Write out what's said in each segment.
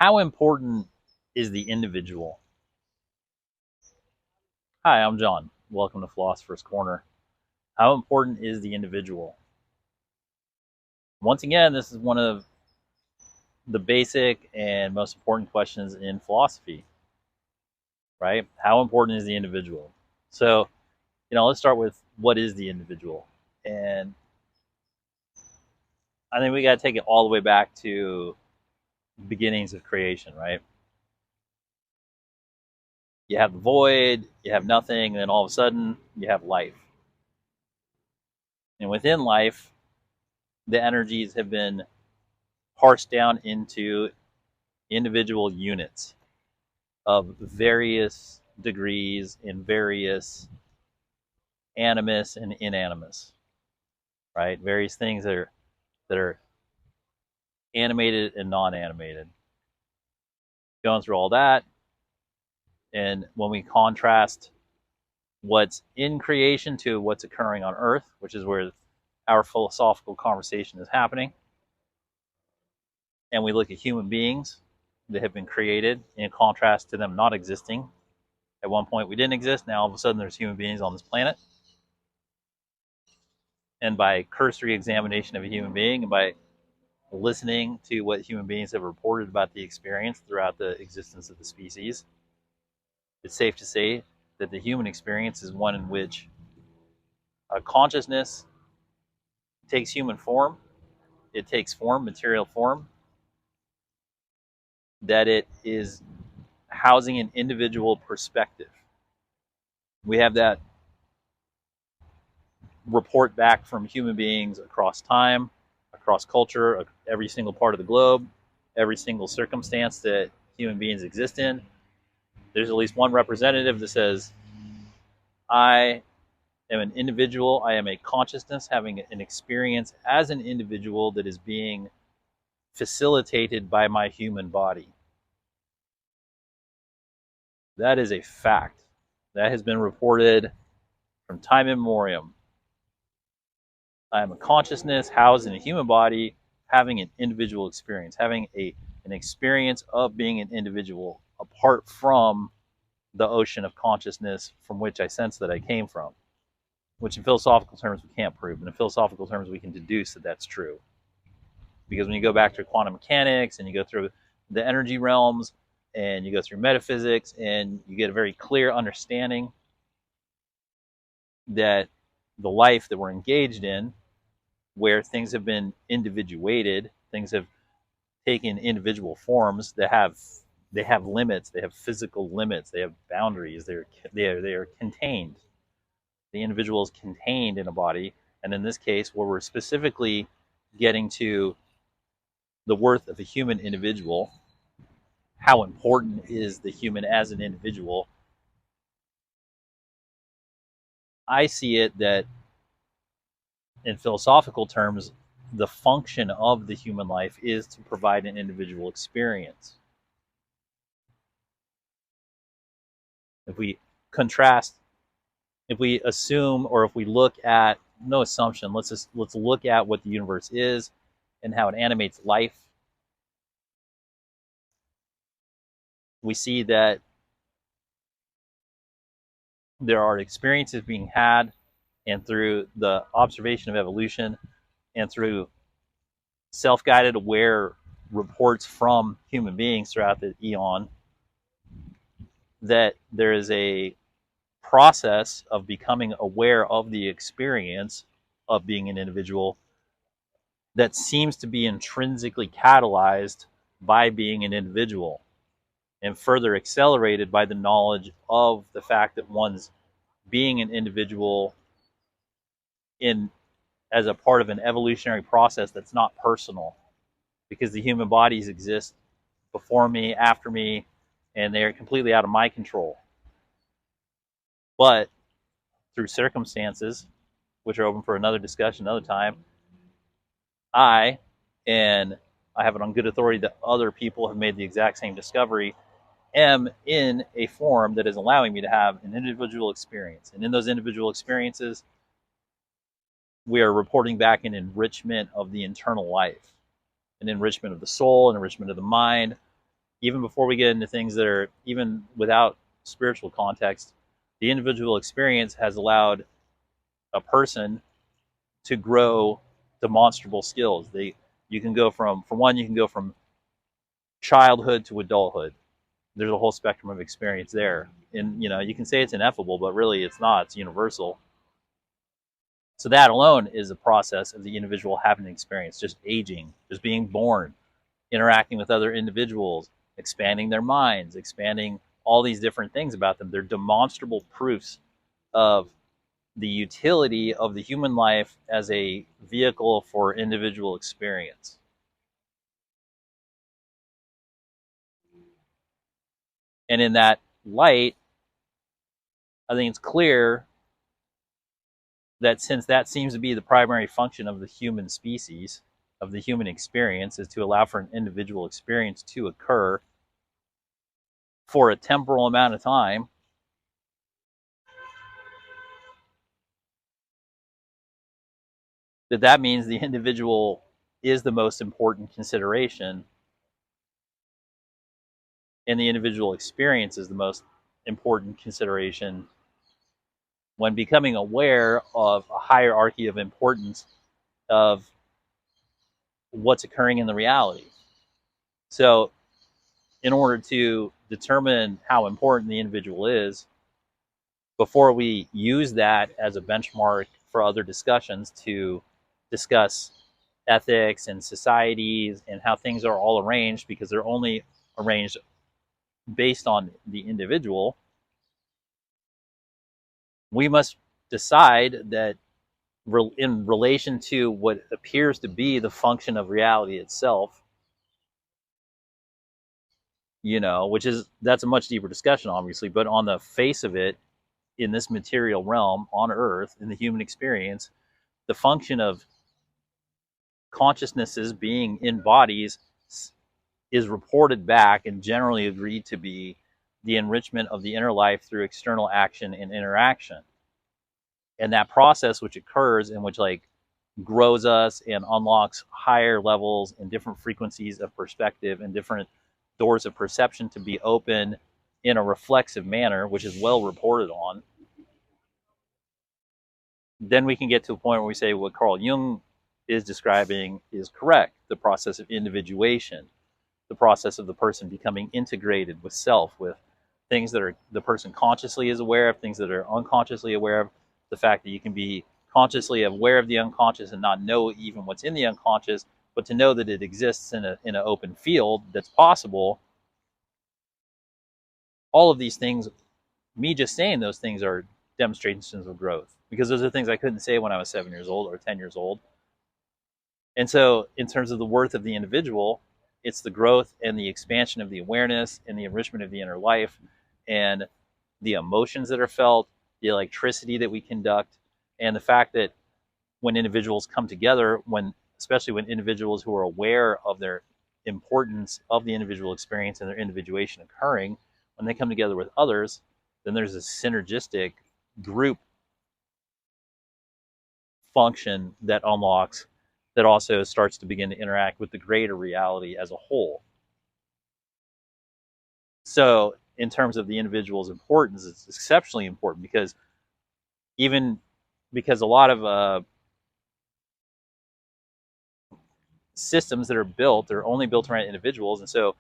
How important is the individual? Hi, I'm John. Welcome to Philosopher's Corner. How important is the individual? Once again, this is one of the basic and most important questions in philosophy, right? How important is the individual? So, let's start with what is the individual? And I think we got to take it all the way back to beginnings of creation, right? You have the void, you have nothing, and then all of a sudden you have life. And within life, the energies have been parsed down into individual units of various degrees in various animus and inanimus, right? Various things that are animated and non-animated. Going through all that, and when we contrast what's in creation to what's occurring on Earth, which is where our philosophical conversation is happening, and we look at human beings that have been created in contrast to them not existing. At one point we didn't exist, now all of a sudden there's human beings on this planet. And by cursory examination of a human being, and by listening to what human beings have reported about the experience throughout the existence of the species, it's safe to say that the human experience is one in which a consciousness takes human form, it takes form, material form, that it is housing an individual perspective. We have that report back from human beings across time, across culture, every single part of the globe, every single circumstance that human beings exist in. There's at least one representative that says, I am an individual, I am a consciousness having an experience as an individual that is being facilitated by my human body. That is a fact. That has been reported from time immemorial. I am a consciousness housed in a human body, having an individual experience, having an experience of being an individual apart from the ocean of consciousness from which I sense that I came from, which in philosophical terms we can't prove, but in philosophical terms we can deduce that that's true. Because when you go back to quantum mechanics and you go through the energy realms and you go through metaphysics and you get a very clear understanding that the life that we're engaged in, where things have been individuated, things have taken individual forms that have limits, they have physical limits, they have boundaries, they are contained. The individual is contained in a body, and in this case, where we're specifically getting to the worth of a human individual, how important is the human as an individual? I see it that in philosophical terms, the function of the human life is to provide an individual experience. If we contrast, if we assume, or if we look at, no assumption, let's look at what the universe is and how it animates life, we see that there are experiences being had, and through the observation of evolution and through self-guided aware reports from human beings throughout the eon, that there is a process of becoming aware of the experience of being an individual that seems to be intrinsically catalyzed by being an individual, and further accelerated by the knowledge of the fact that one's being an individual as a part of an evolutionary process that's not personal, because the human bodies exist before me, after me, and they are completely out of my control. But through circumstances, which are open for another discussion another time, I have it on good authority that other people have made the exact same discovery, am in a form that is allowing me to have an individual experience. And in those individual experiences, we are reporting back an enrichment of the internal life, an enrichment of the soul, an enrichment of the mind, even before we get into things that are even without spiritual context, the individual experience has allowed a person to grow demonstrable skills. You can go from, for one, you can go from childhood to adulthood. There's a whole spectrum of experience there. And, you can say it's ineffable, but really it's not. It's universal. So that alone is a process of the individual having an experience, just aging, just being born, interacting with other individuals, expanding their minds, expanding all these different things about them. They're demonstrable proofs of the utility of the human life as a vehicle for individual experience. And in that light, I think it's clear that since that seems to be the primary function of the human species, of the human experience, is to allow for an individual experience to occur for a temporal amount of time, that means the individual is the most important consideration, and the individual experience is the most important consideration when becoming aware of a hierarchy of importance of what's occurring in the reality. So in order to determine how important the individual is, before we use that as a benchmark for other discussions to discuss ethics and societies and how things are all arranged, because they're only arranged based on the individual, we must decide that in relation to what appears to be the function of reality itself, that's a much deeper discussion, obviously, but on the face of it, in this material realm on Earth, in the human experience, the function of consciousnesses being in bodies is reported back and generally agreed to be the enrichment of the inner life through external action and interaction. And that process which occurs and which grows us and unlocks higher levels and different frequencies of perspective and different doors of perception to be open in a reflexive manner, which is well reported on, then we can get to a point where we say what Carl Jung is describing is correct. The process of individuation, the process of the person becoming integrated with self, with things that are the person consciously is aware of, things that are unconsciously aware of, the fact that you can be consciously aware of the unconscious and not know even what's in the unconscious, but to know that it exists in an open field that's possible. All of these things, me just saying those things, are demonstrations of growth, because those are things I couldn't say when I was 7 years old or 10 years old. And so in terms of the worth of the individual, it's the growth and the expansion of the awareness and the enrichment of the inner life and the emotions that are felt, the electricity that we conduct, and the fact that when individuals come together, especially when individuals who are aware of their importance of the individual experience and their individuation occurring, when they come together with others, then there's a synergistic group function that unlocks, that also starts to begin to interact with the greater reality as a whole. So in terms of the individual's importance, it's exceptionally important, because a lot of systems that are built, they're only built around individuals, and so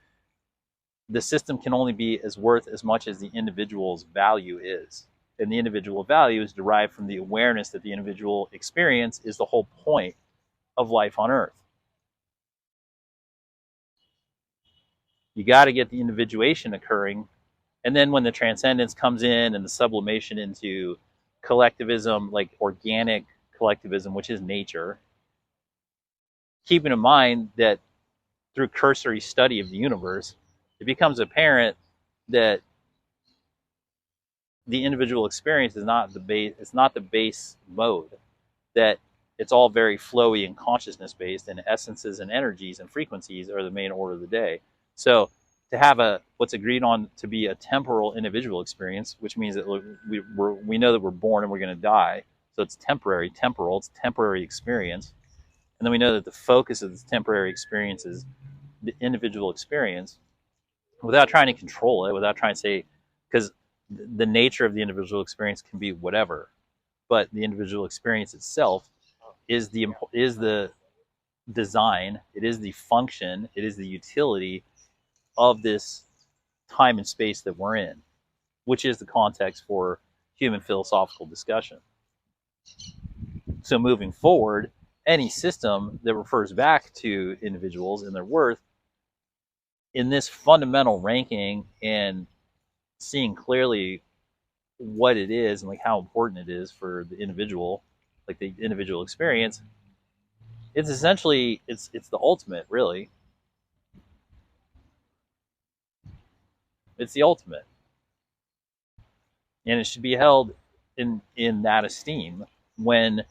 the system can only be worth as much as the individual's value is. And the individual value is derived from the awareness that the individual experience is the whole point of life on Earth. You got to get the individuation occurring, and then when the transcendence comes in and the sublimation into collectivism, like organic collectivism, which is nature, keeping in mind that through cursory study of the universe, it becomes apparent that the individual experience is not the base. It's not the base mode. That it's all very flowy and consciousness based, and essences and energies and frequencies are the main order of the day. So to have what's agreed on to be a temporal individual experience, which means that we know that we're born and we're going to die. So it's temporary, temporal. It's temporary experience, and then we know that the focus of this temporary experience is the individual experience. without trying to control it, without trying to say, because the nature of the individual experience can be whatever, but the individual experience itself is the design, it is the function, it is the utility of this time and space that we're in, which is the context for human philosophical discussion. So moving forward, any system that refers back to individuals and their worth in this fundamental ranking and seeing clearly what it is and like how important it is for the individual, like the individual experience, it's essentially it's the ultimate, really. It's the ultimate, and it should be held in that esteem when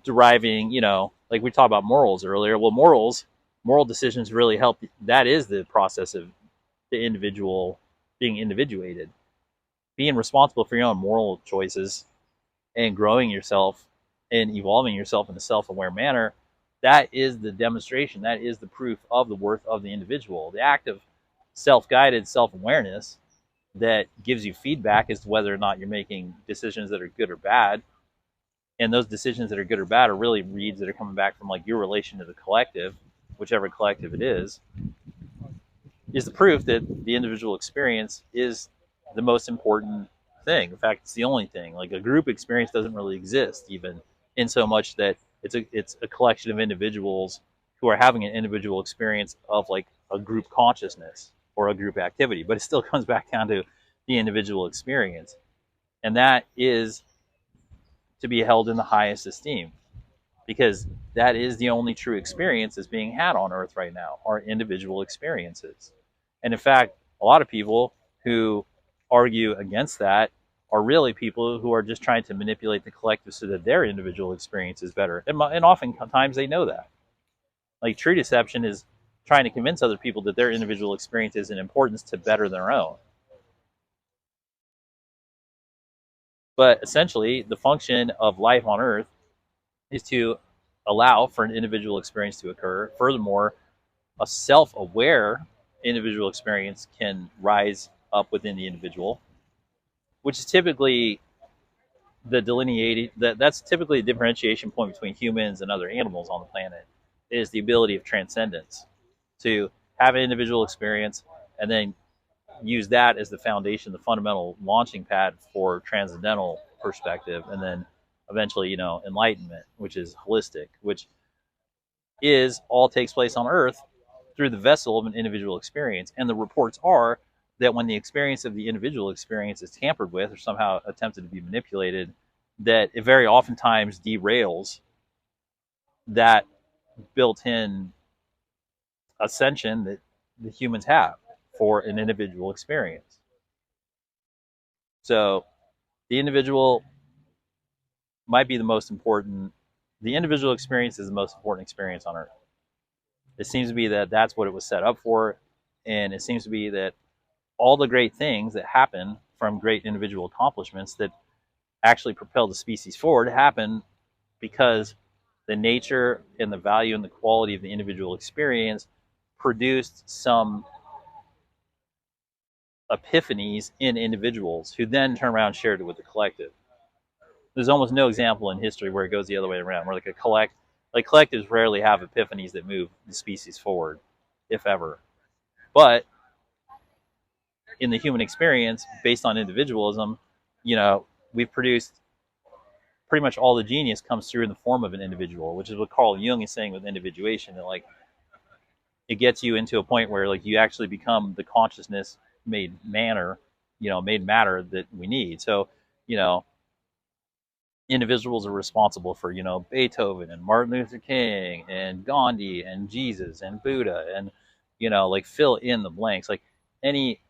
deriving, like we talked about morals earlier. Well, moral decisions really help. That is the process of the individual being individuated, being responsible for your own moral choices and growing yourself and evolving yourself in a self-aware manner. That is the demonstration. That is the proof of the worth of the individual. The act of self-guided self-awareness that gives you feedback as to whether or not you're making decisions that are good or bad. And those decisions that are good or bad are really reads that are coming back from like your relation to the collective, whichever collective it is the proof that the individual experience is the most important thing. In fact, it's the only thing. Like a group experience doesn't really exist, even in so much that it's a collection of individuals who are having an individual experience of like a group consciousness or a group activity. But it still comes back down to the individual experience, and that is to be held in the highest esteem, because that is the only true experience that's being had on Earth right now, are individual experiences. And in fact, a lot of people who argue against that are really people who are just trying to manipulate the collective so that their individual experience is better. And oftentimes they know that. Like true deception is trying to convince other people that their individual experience is an importance to better their own. But essentially, the function of life on Earth is to allow for an individual experience to occur. Furthermore, a self-aware individual experience can rise up within the individual, which is typically that's typically a differentiation point between humans and other animals on the planet, is the ability of transcendence, to have an individual experience and then use that as the foundation, the fundamental launching pad for transcendental perspective, and then eventually, enlightenment, which is holistic, which is all takes place on Earth through the vessel of an individual experience. And the reports are that when the experience of the individual experience is tampered with or somehow attempted to be manipulated, that it very oftentimes derails that built-in ascension that the humans have for an individual experience. So the individual might be the most important. The individual experience is the most important experience on Earth. It seems to be that that's what it was set up for, and it seems to be that all the great things that happen from great individual accomplishments that actually propel the species forward happen because the nature and the value and the quality of the individual experience produced some epiphanies in individuals who then turn around and shared it with the collective. There's almost no example in history where it goes the other way around, where collectives rarely have epiphanies that move the species forward, if ever. But in the human experience, based on individualism, we've produced pretty much all the genius comes through in the form of an individual, which is what Carl Jung is saying with individuation, that like it gets you into a point where like you actually become the consciousness made matter that we need. So, individuals are responsible for, Beethoven and Martin Luther King and Gandhi and Jesus and Buddha and, like fill in the blanks. Like any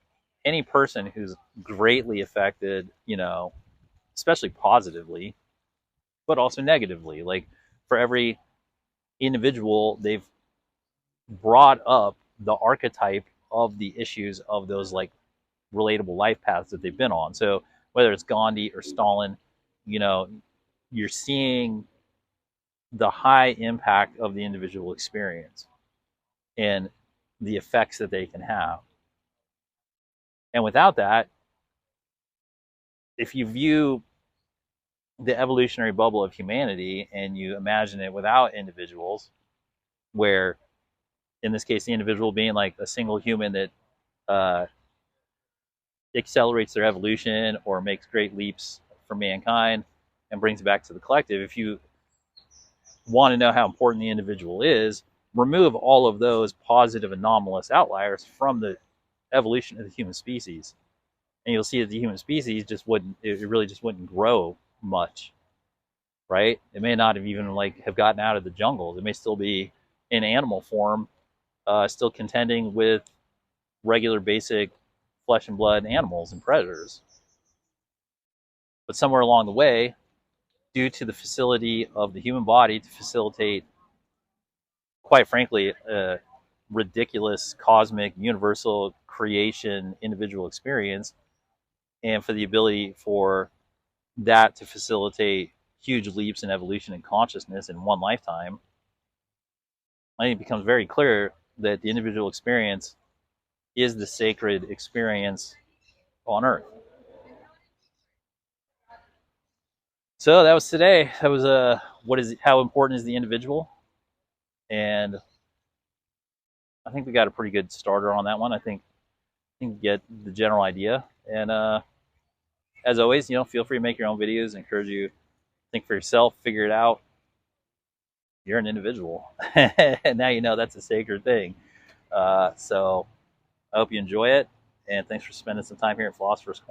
person who's greatly affected, especially positively, but also negatively. Like for every individual, they've brought up the archetype of the issues of those like relatable life paths that they've been on. So whether it's Gandhi or Stalin, you're seeing the high impact of the individual experience and the effects that they can have. And without that, if you view the evolutionary bubble of humanity and you imagine it without individuals, where in this case the individual being like a single human that uh, accelerates their evolution or makes great leaps for mankind and brings it back to the collective, if you want to know how important the individual is, remove all of those positive anomalous outliers from the evolution of the human species, and you'll see that the human species just wouldn't, it really just wouldn't grow much, right? It may not have even like have gotten out of the jungle. It may still be in animal form, still contending with regular basic flesh and blood animals and predators. But somewhere along the way, due to the facility of the human body to facilitate, quite frankly, a ridiculous cosmic universal creation individual experience, and for the ability for that to facilitate huge leaps in evolution and consciousness in one lifetime, I think it becomes very clear that the individual experience is the sacred experience on Earth. So that was today. That was how important is the individual, and I think we got a pretty good starter on that one. I think you get the general idea, and as always, feel free to make your own videos. I encourage you to think for yourself, figure it out. You're an individual, and now you know that's a sacred thing. So I hope you enjoy it, and thanks for spending some time here at Philosopher's Corner.